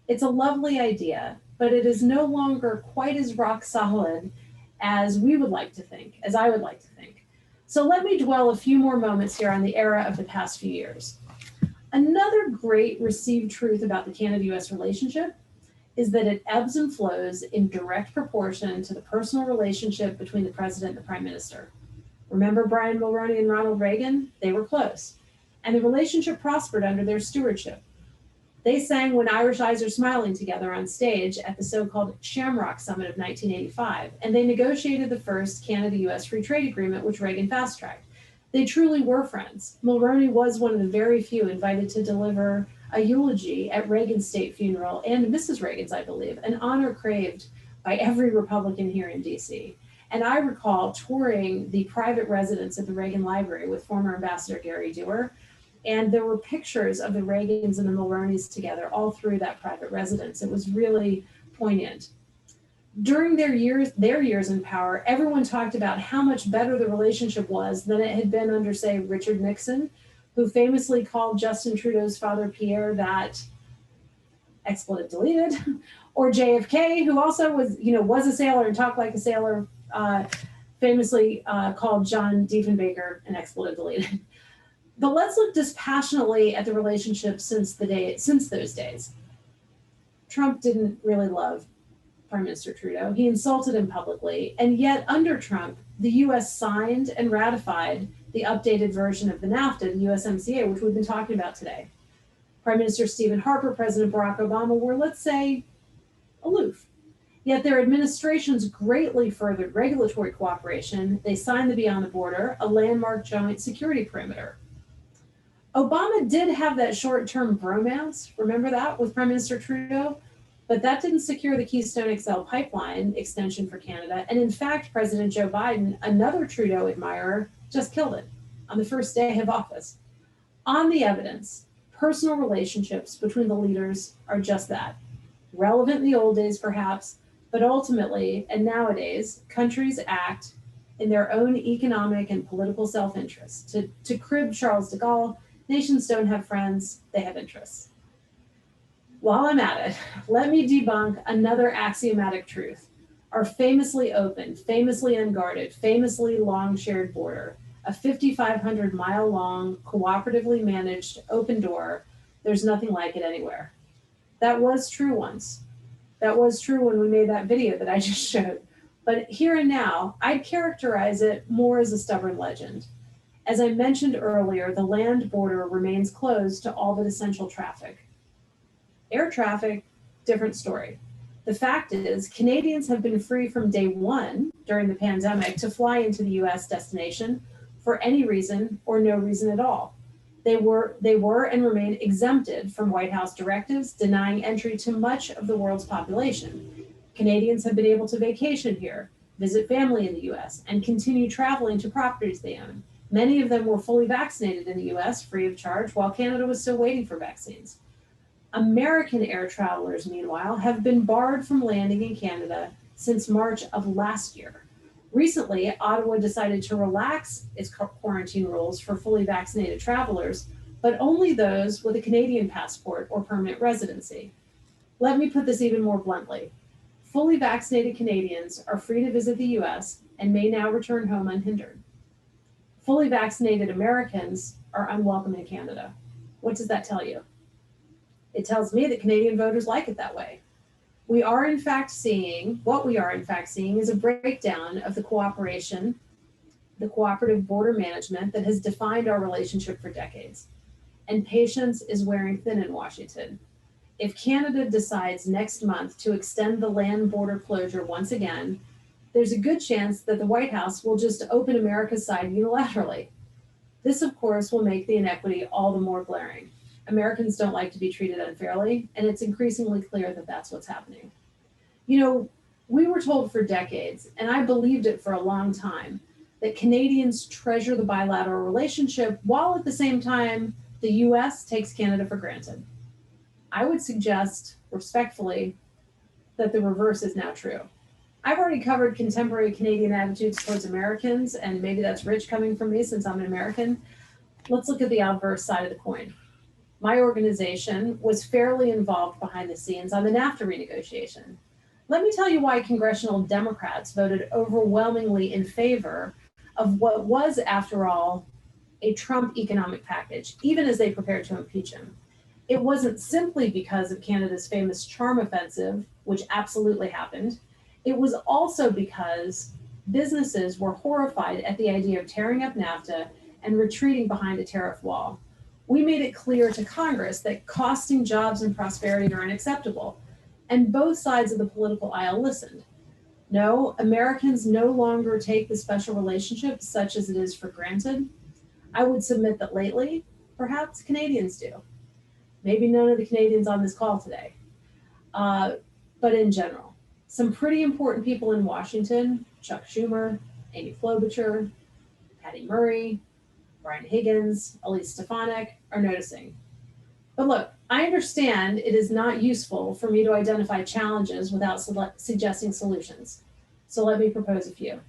It's a lovely idea, but it is no longer quite as rock solid as we would like to think, as I would like to think. So let me dwell a few more moments here on the era of the past few years. Another great received truth about the Canada-US relationship is that it ebbs and flows in direct proportion to the personal relationship between the president and the prime minister. Remember Brian Mulroney and Ronald Reagan? They were close, and the relationship prospered under their stewardship. They sang When Irish Eyes Are Smiling together on stage at the so-called Shamrock Summit of 1985, and they negotiated the first Canada-US free trade agreement, which Reagan fast-tracked. They truly were friends. Mulroney was one of the very few invited to deliver a eulogy at Reagan's state funeral, and Mrs. Reagan's, I believe, an honor craved by every Republican here in DC. And I recall touring the private residence at the Reagan Library with former Ambassador Gary Dewar, and there were pictures of the Reagans and the Mulroneys together all through that private residence. It was really poignant. During their years in power, everyone talked about how much better the relationship was than it had been under, say, Richard Nixon, who famously called Justin Trudeau's father, Pierre, that expletive deleted, or JFK, who also was a sailor and talked like a sailor, famously called John Diefenbaker an expletive deleted. But let's look dispassionately at the relationship since those days. Trump didn't really love Prime Minister Trudeau. He insulted him publicly, and yet under Trump, the US signed and ratified the updated version of the NAFTA, the USMCA, which we've been talking about today. Prime Minister Stephen Harper, President Barack Obama were, let's say, aloof. Yet their administrations greatly furthered regulatory cooperation. They signed the Beyond the Border, a landmark joint security perimeter. Obama did have that short-term bromance, remember that, with Prime Minister Trudeau? But that didn't secure the Keystone XL pipeline extension for Canada. And in fact, President Joe Biden, another Trudeau admirer, just killed it on the first day of office. On the evidence, personal relationships between the leaders are just that. Relevant in the old days, perhaps, but ultimately, and nowadays, countries act in their own economic and political self-interest. To crib Charles de Gaulle, nations don't have friends, they have interests. While I'm at it, let me debunk another axiomatic truth. Our famously open, famously unguarded, famously long shared border, a 5,500-mile long, cooperatively managed open door, there's nothing like it anywhere. That was true once. That was true when we made that video that I just showed. But here and now, I'd characterize it more as a stubborn legend. As I mentioned earlier, the land border remains closed to all but essential traffic. Air traffic, different story. The fact is, Canadians have been free from day one during the pandemic to fly into the US destination for any reason or no reason at all. They were and remain exempted from White House directives denying entry to much of the world's population. Canadians have been able to vacation here, visit family in the US, and continue traveling to properties they own. Many of them were fully vaccinated in the US free of charge, while Canada was still waiting for vaccines. American air travelers, meanwhile, have been barred from landing in Canada since March of last year. Recently, Ottawa decided to relax its quarantine rules for fully vaccinated travelers, but only those with a Canadian passport or permanent residency. Let me put this even more bluntly. Fully vaccinated Canadians are free to visit the US and may now return home unhindered. Fully vaccinated Americans are unwelcome in Canada. What does that tell you? It tells me that Canadian voters like it that way. What we are in fact seeing is a breakdown of the cooperation, the cooperative border management that has defined our relationship for decades. And patience is wearing thin in Washington. If Canada decides next month to extend the land border closure once again, there's a good chance that the White House will just open America's side unilaterally. This, of course, will make the inequity all the more glaring. Americans don't like to be treated unfairly, and it's increasingly clear that that's what's happening. You know, we were told for decades, and I believed it for a long time, that Canadians treasure the bilateral relationship while at the same time, the US takes Canada for granted. I would suggest, respectfully, that the reverse is now true. I've already covered contemporary Canadian attitudes towards Americans, and maybe that's rich coming from me since I'm an American. Let's look at the obverse side of the coin. My organization was fairly involved behind the scenes on the NAFTA renegotiation. Let me tell you why congressional Democrats voted overwhelmingly in favor of what was, after all, a Trump economic package, even as they prepared to impeach him. It wasn't simply because of Canada's famous charm offensive, which absolutely happened. It was also because businesses were horrified at the idea of tearing up NAFTA and retreating behind a tariff wall. We made it clear to Congress that costing jobs and prosperity are unacceptable, and both sides of the political aisle listened. No, Americans no longer take the special relationship, such as it is, for granted. I would submit that lately, perhaps Canadians do. Maybe none of the Canadians on this call today, but in general. Some pretty important people in Washington, Chuck Schumer, Amy Klobuchar, Patty Murray, Brian Higgins, Elise Stefanik, are noticing. But look, I understand it is not useful for me to identify challenges without suggesting solutions. So let me propose a few.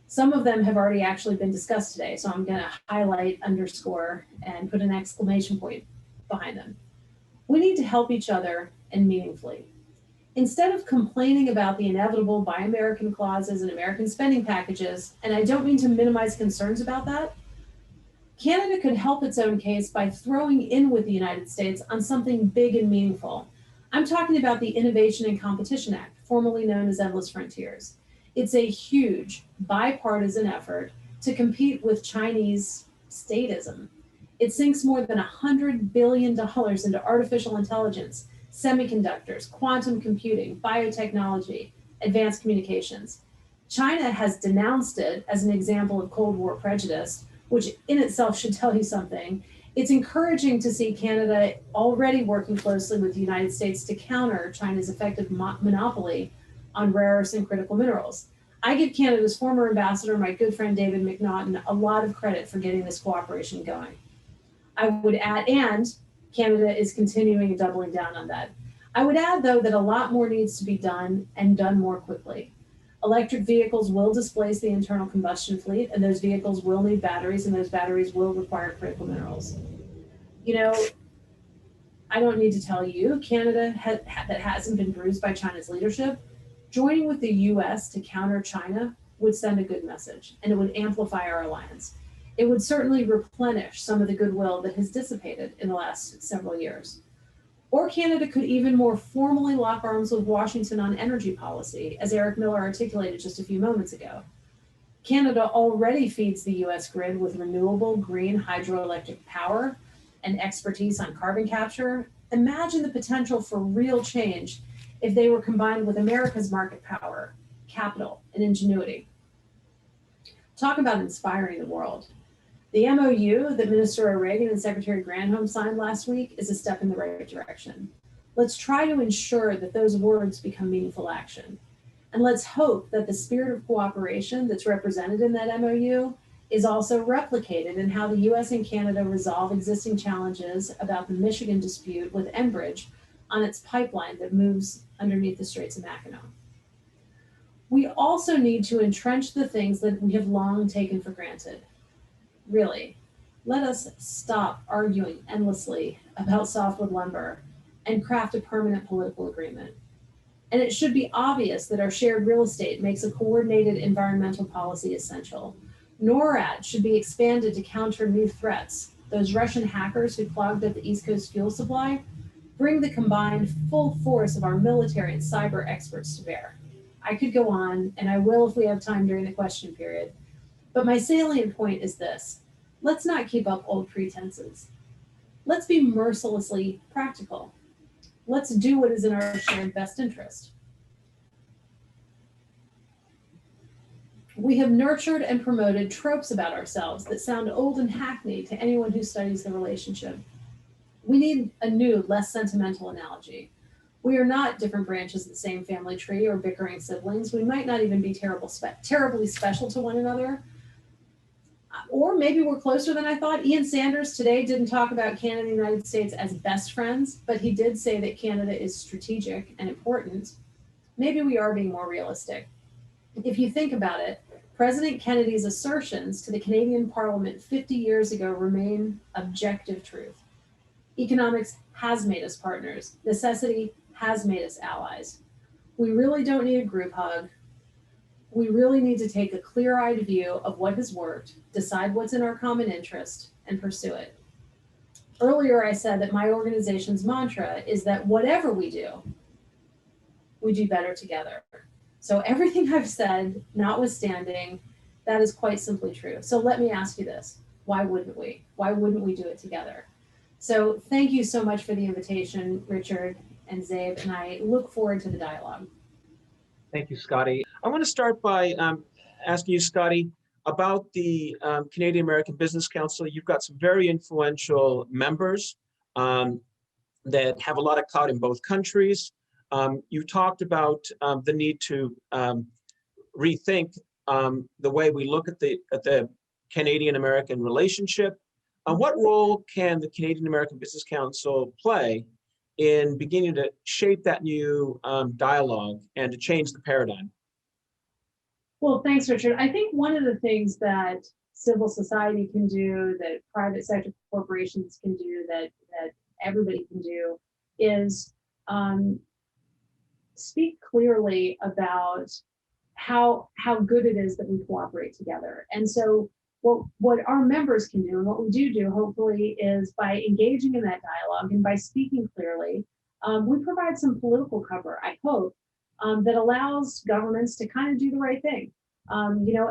Some of them have already actually been discussed today, so I'm going to highlight, underscore, and put an exclamation point behind them. We need to help each other, and meaningfully. Instead of complaining about the inevitable Buy American clauses and American spending packages, and I don't mean to minimize concerns about that, Canada could help its own case by throwing in with the United States on something big and meaningful. I'm talking about the Innovation and Competition Act, formerly known as Endless Frontiers. It's a huge bipartisan effort to compete with Chinese statism. It sinks more than $100 billion into artificial intelligence, semiconductors, quantum computing, biotechnology, advanced communications. China has denounced it as an example of Cold War prejudice, which in itself should tell you something. It's encouraging to see Canada already working closely with the United States to counter China's effective monopoly on rare earths and critical minerals. I give Canada's former ambassador, my good friend David McNaughton, a lot of credit for getting this cooperation going. I would add, and Canada is continuing and doubling down on that. I would add, though, that a lot more needs to be done, and done more quickly. Electric vehicles will displace the internal combustion fleet, and those vehicles will need batteries, and those batteries will require critical minerals. You know, I don't need to tell you, Canada that hasn't been bruised by China's leadership, joining with the US to counter China would send a good message, and it would amplify our alliance. It would certainly replenish some of the goodwill that has dissipated in the last several years. Or Canada could even more formally lock arms with Washington on energy policy, as Eric Miller articulated just a few moments ago. Canada already feeds the US grid with renewable green hydroelectric power and expertise on carbon capture. Imagine the potential for real change if they were combined with America's market power, capital, and ingenuity. Talk about inspiring the world. The MOU that Minister O'Regan and Secretary Granholm signed last week is a step in the right direction. Let's try to ensure that those words become meaningful action. And let's hope that the spirit of cooperation that's represented in that MOU is also replicated in how the US and Canada resolve existing challenges about the Michigan dispute with Enbridge on its pipeline that moves underneath the Straits of Mackinac. We also need to entrench the things that we have long taken for granted. Really, let us stop arguing endlessly about softwood lumber and craft a permanent political agreement. And it should be obvious that our shared real estate makes a coordinated environmental policy essential. NORAD should be expanded to counter new threats. Those Russian hackers who clogged up the East Coast fuel supply bring the combined full force of our military and cyber experts to bear. I could go on, and I will if we have time during the question period. But my salient point is this: let's not keep up old pretenses. Let's be mercilessly practical. Let's do what is in our shared best interest. We have nurtured and promoted tropes about ourselves that sound old and hackneyed to anyone who studies the relationship. We need a new, less sentimental analogy. We are not different branches of the same family tree or bickering siblings. We might not even be terribly special to one another. Or maybe we're closer than I thought. Ian Sanders today didn't talk about Canada and the United States as best friends, but he did say that Canada is strategic and important. Maybe we are being more realistic. If you think about it, President Kennedy's assertions to the Canadian Parliament 50 years ago remain objective truth. Economics has made us partners. Necessity has made us allies. We really don't need a group hug. we really need to take a clear-eyed view of what has worked, decide what's in our common interest, and pursue it. Earlier, I said that my organization's mantra is that whatever we do better together. So everything I've said, notwithstanding, that is quite simply true. So let me ask you this. Why wouldn't we? Why wouldn't we do it together? So thank you so much for the invitation, Richard and Zabe, and I look forward to the dialogue. Thank you, Scotty. I want to start by asking you, Scotty, about the Canadian American Business Council. You've got some very influential members that have a lot of clout in both countries. You talked about the need to rethink the way we look at the Canadian-American relationship. What role can the Canadian American Business Council play in beginning to shape that new dialogue and to change the paradigm? Well, thanks, Richard. I think one of the things that civil society can do, that private sector corporations can do, that everybody can do is speak clearly about how good it is that we cooperate together. And so what our members can do and what we do hopefully is by engaging in that dialogue and by speaking clearly, we provide some political cover, I hope, that allows governments to kind of do the right thing.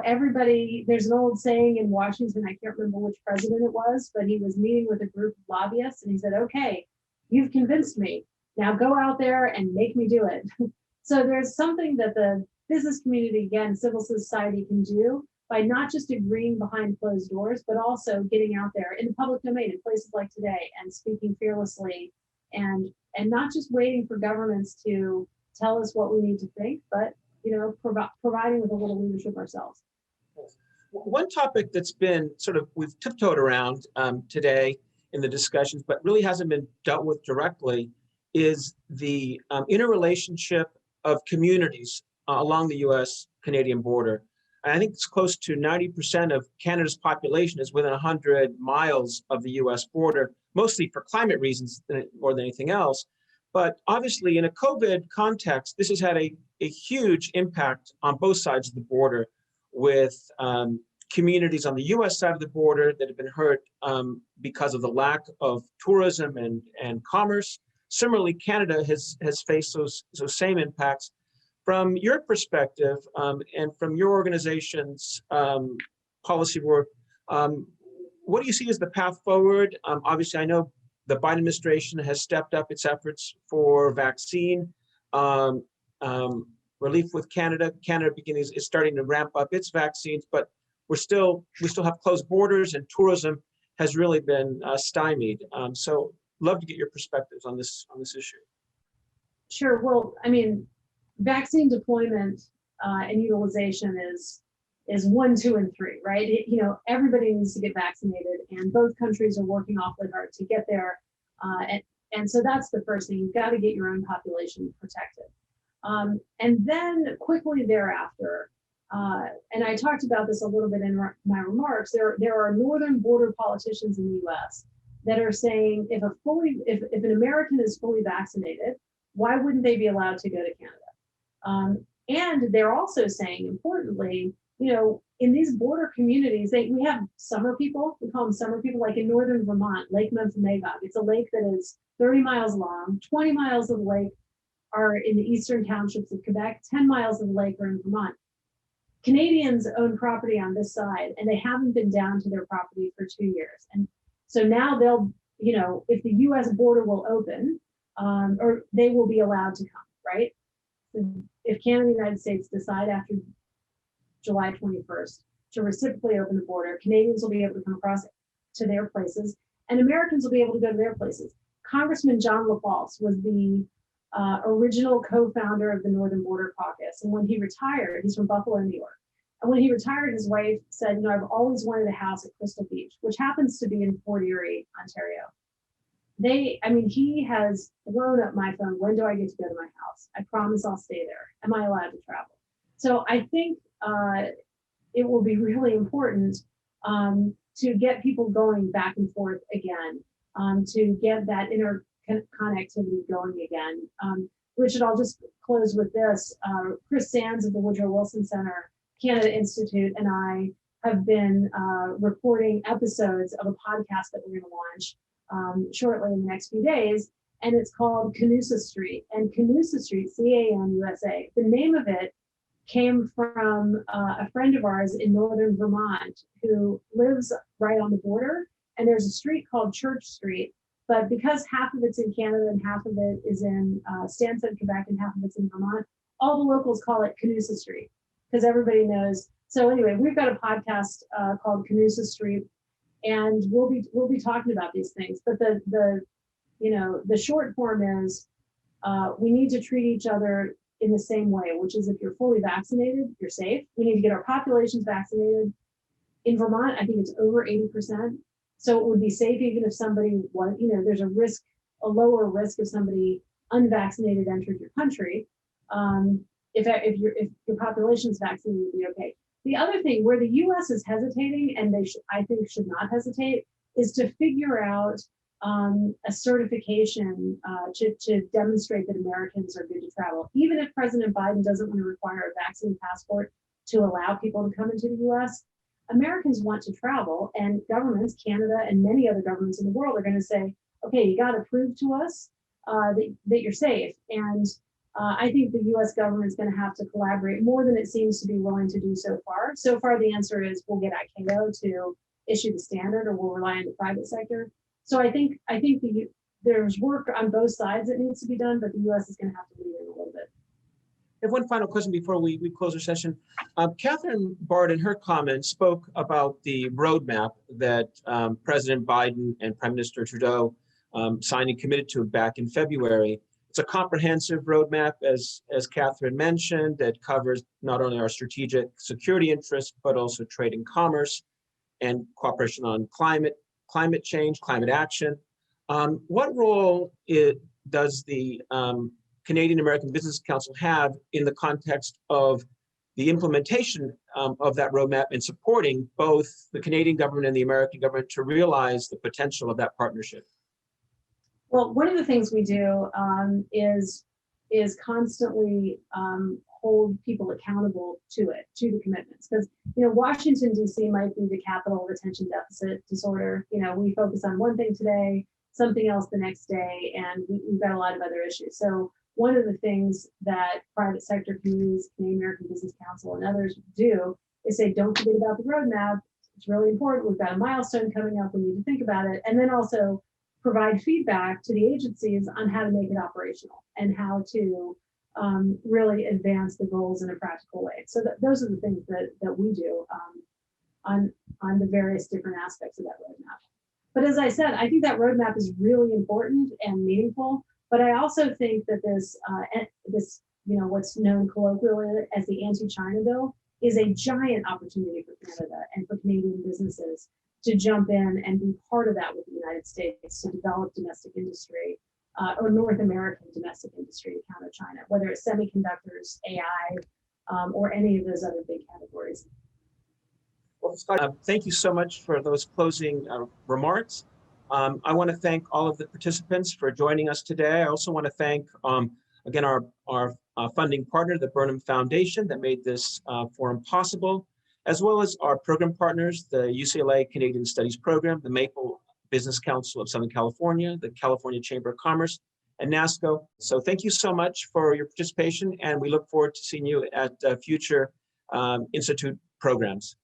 Everybody, there's an old saying in Washington, I can't remember which president it was, but he was meeting with a group of lobbyists and he said, okay, you've convinced me. Now go out there and make me do it. So there's something that the business community, again, civil society can do by not just agreeing behind closed doors, but also getting out there in the public domain in places like today and speaking fearlessly and not just waiting for governments to tell us what we need to think, but providing with a little leadership ourselves. One topic that's been we've tiptoed around today in the discussions, but really hasn't been dealt with directly, is the interrelationship of communities along the US-Canadian border. And I think it's close to 90% of Canada's population is within 100 miles of the US border, mostly for climate reasons more than anything else. But obviously in a COVID context, this has had a huge impact on both sides of the border, with communities on the US side of the border that have been hurt because of the lack of tourism and commerce. Similarly, Canada has faced those same impacts. From your perspective and from your organization's policy work, what do you see as the path forward? Obviously, I know the Biden administration has stepped up its efforts for vaccine relief with Canada. Canada is starting to ramp up its vaccines, but we still have closed borders and tourism has really been stymied. So love to get your perspectives on this issue. Sure. Well, I mean, vaccine deployment and utilization is 1, 2, and 3, right? Everybody needs to get vaccinated, and both countries are working awfully hard to get there. And so that's the first thing. You've got to get your own population protected. And then quickly thereafter, and I talked about this a little bit in my remarks, there are northern border politicians in the US that are saying if an American is fully vaccinated, why wouldn't they be allowed to go to Canada? And they're also saying, importantly, in these border communities, we have summer people. We call them summer people, like in northern Vermont, Lake Memphremagog. It's a lake that is 30 miles long. 20 miles of the lake are in the eastern townships of Quebec. 10 miles of the lake are in Vermont. Canadians own property on this side, and they haven't been down to their property for 2 years. And so now they'll, if the US border will open, or they will be allowed to come, right? If Canada and the United States decide after July 21st to reciprocally open the border, Canadians will be able to come across to their places, and Americans will be able to go to their places. Congressman John LaFalce was the original co-founder of the Northern Border Caucus, and when he retired, he's from Buffalo, New York. And when he retired, his wife said, I've always wanted a house at Crystal Beach, which happens to be in Fort Erie, Ontario. He has blown up my phone. When do I get to go to my house? I promise I'll stay there. Am I allowed to travel? So I think it will be really important to get people going back and forth again, to get that interconnectivity going again. Richard, I'll just close with this. Chris Sands of the Woodrow Wilson Center, Canada Institute, and I have been recording episodes of a podcast that we're going to launch shortly in the next few days. And it's called Canusa Street. And Canusa Street, C-A-N-U-S-A, the name of it came from a friend of ours in northern Vermont who lives right on the border. And there's a street called Church Street. But because half of it's in Canada and half of it is in Stansted, Quebec, and half of it's in Vermont, all the locals call it Canusa Street because everybody knows. So anyway, we've got a podcast called Canusa Street, and we'll be talking about these things. But the short form is we need to treat each other in the same way, which is if you're fully vaccinated, you're safe. We need to get our populations vaccinated. In Vermont, I think it's over 80%. So it would be safe even if somebody was, there's a lower risk if somebody unvaccinated entered your country. If your population's vaccinated, you'd be okay. The other thing where the U.S. is hesitating, and I think should not hesitate, is to figure out a certification to demonstrate that Americans are good to travel. Even if President Biden doesn't want to require a vaccine passport to allow people to come into the U.S., Americans want to travel, and governments, Canada and many other governments in the world, are going to say, okay, you got to prove to us that you're safe. And I think the U.S. government is going to have to collaborate more than it seems to be willing to do so far. So far, the answer is we'll get ICAO to issue the standard, or we'll rely on the private sector. So I think there's work on both sides that needs to be done, but the U.S. is going to have to lead in a little bit. I have one final question before we close our session. Katherine Baird, in her comments, spoke about the roadmap that President Biden and Prime Minister Trudeau signed and committed to back in February. It's a comprehensive roadmap, as Katherine mentioned, that covers not only our strategic security interests, but also trade and commerce and cooperation on climate change, climate action. What role does the Canadian American Business Council have in the context of the implementation of that roadmap and supporting both the Canadian government and the American government to realize the potential of that partnership? Well, one of the things we do is constantly hold people accountable to the commitments. Because, Washington, D.C. might be the capital of attention deficit disorder. We focus on one thing today, something else the next day, and we've got a lot of other issues. So one of the things that private sector communities, Canadian American Business Council, and others do is say, don't forget about the roadmap. It's really important. We've got a milestone coming up. We need to think about it. And then also provide feedback to the agencies on how to make it operational and how to really advance the goals in a practical way. So those are the things that we do on the various different aspects of that roadmap. But as I said, I think that roadmap is really important and meaningful. But I also think that this, what's known colloquially as the anti-China bill, is a giant opportunity for Canada and for Canadian businesses to jump in and be part of that with the United States to develop domestic industry or North American domestic industry to counter China, whether it's semiconductors, AI, or any of those other big categories. Well, Scott, thank you so much for those closing remarks. I want to thank all of the participants for joining us today. I also want to thank, again, our funding partner, the Burnham Foundation, that made this forum possible, as well as our program partners, the UCLA Canadian Studies Program, the Maple Business Council of Southern California, the California Chamber of Commerce, and NASCO. So thank you so much for your participation, and we look forward to seeing you at future Institute programs.